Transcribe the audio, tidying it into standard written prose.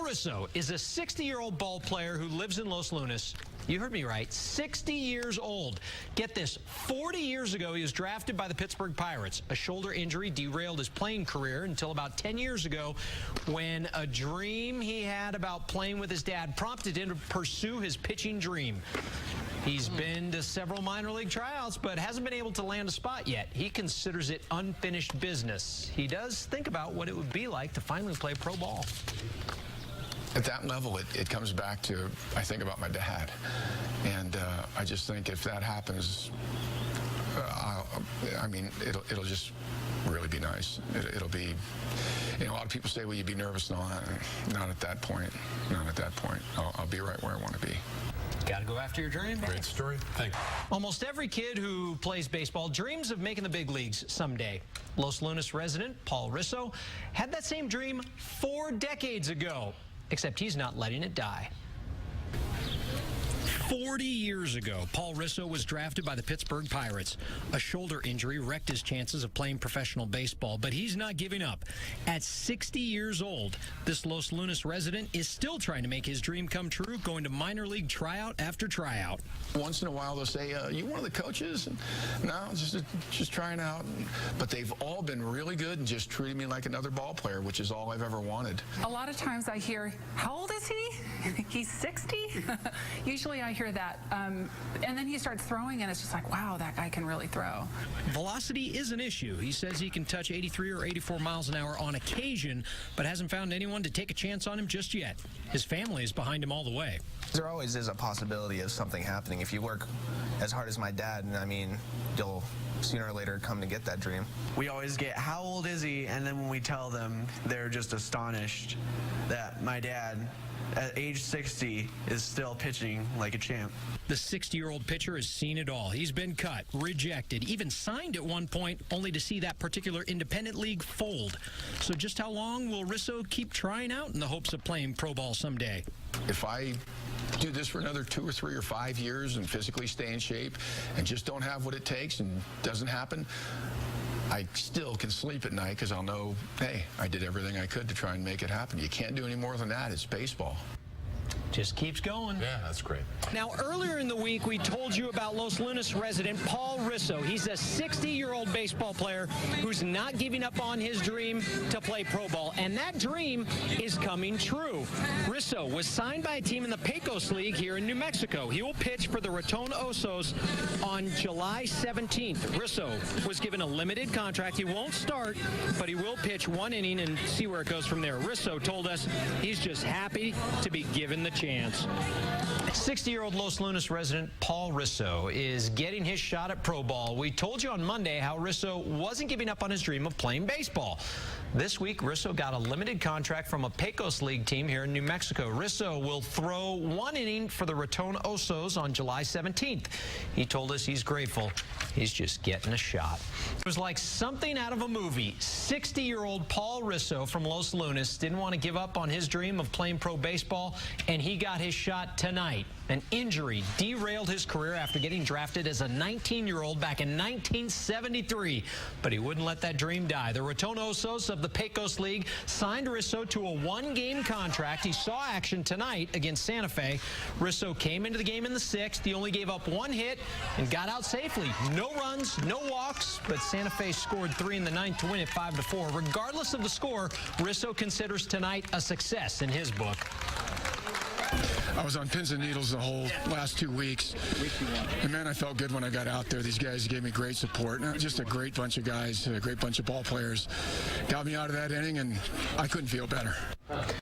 Risso is a 60-year-old ball player who lives in Los Lunas. You heard me right, 60 years old. Get this, 40 years ago he was drafted by the Pittsburgh Pirates. A shoulder injury derailed his playing career until about 10 years ago when a dream he had about playing with his dad prompted him to pursue his pitching dream. He's been to several minor league tryouts, but hasn't been able to land a spot yet. He considers it unfinished business. He does think about what it would be like to finally play pro ball. At that level, it comes back to, I think about my dad. And I just think if that happens, I mean, it'll just really be nice. It'll be, you know, a lot of people say, will you be nervous? No, not at that point. Not at that point. I'll be right where I want to be. Got to go after your dream. Great story. Thanks. Almost every kid who plays baseball dreams of making the big leagues someday. Los Lunas resident Paul Risso had that same dream 4 decades ago, except he's not letting it die. 40 years ago, Paul Risso was drafted by the Pittsburgh Pirates. A shoulder injury wrecked his chances of playing professional baseball, but he's not giving up. At 60 years old, this Los Lunas resident is still trying to make his dream come true, going to minor league tryout after tryout. Once in a while, they'll say, you one of the coaches? And, no, just trying out. But they've all been really good and just treated me like another ball player, which is all I've ever wanted. A lot of times I hear, how old is he? He's 60? Usually I hear that. And then he starts throwing, and it's just like, wow, that guy can really throw. Velocity is an issue. He says he can touch 83 or 84 miles an hour on occasion, but hasn't found anyone to take a chance on him just yet. His family is behind him all the way. There always is a possibility of something happening. If you work as hard as my dad, I mean, you'll sooner or later come to get that dream. We always get, how old is he? And then when we tell them, they're just astonished that my dad, at age 60, is still pitching like a champ. The 60-year-old pitcher has seen it all. He's been cut, rejected, even signed at one point, only to see that particular independent league fold. So just how long will Risso keep trying out in the hopes of playing pro ball someday? If I do this for another 2 or 3 or 5 years and physically stay in shape and just don't have what it takes and doesn't happen, I still can sleep at night because I'll know, hey, I did everything I could to try and make it happen. You can't do any more than that. It's baseball. Just keeps going. Yeah, that's great. Now, earlier in the week, we told you about Los Lunas resident Paul Risso. He's a 60-year-old baseball player who's not giving up on his dream to play pro ball, and that dream is coming true. Risso was signed by a team in the Pecos League here in New Mexico. He will pitch for the Raton Osos on July 17th. Risso was given a limited contract. He won't start, but he will pitch 1 inning and see where it goes from there. Risso told us he's just happy to be given the chance. 60-year-old Los Lunas resident Paul Risso is getting his shot at pro ball. We told you on Monday how Risso wasn't giving up on his dream of playing baseball. This week, Risso got a limited contract from a Pecos League team here in New Mexico. Risso will throw 1 inning for the Raton Osos on July 17th. He told us he's grateful. He's just getting a shot. It was like something out of a movie. 60-year-old Paul Risso from Los Lunas didn't want to give up on his dream of playing pro baseball, and he got his shot tonight. An injury derailed his career after getting drafted as a 19-year-old back in 1973, but he wouldn't let that dream die. The Raton Osos of the Pecos League signed Risso to a 1-game contract. He saw action tonight against Santa Fe. Risso came into the game in the 6th. He only gave up 1 hit and got out safely. No runs, no walks, but Santa Fe scored 3 in the 9th to win it 5-4. Regardless of the score, Risso considers tonight a success in his book. I was on pins and needles the whole last 2 weeks. And, man, I felt good when I got out there. These guys gave me great support. Just a great bunch of guys, a great bunch of ball players. Got me out of that inning, and I couldn't feel better.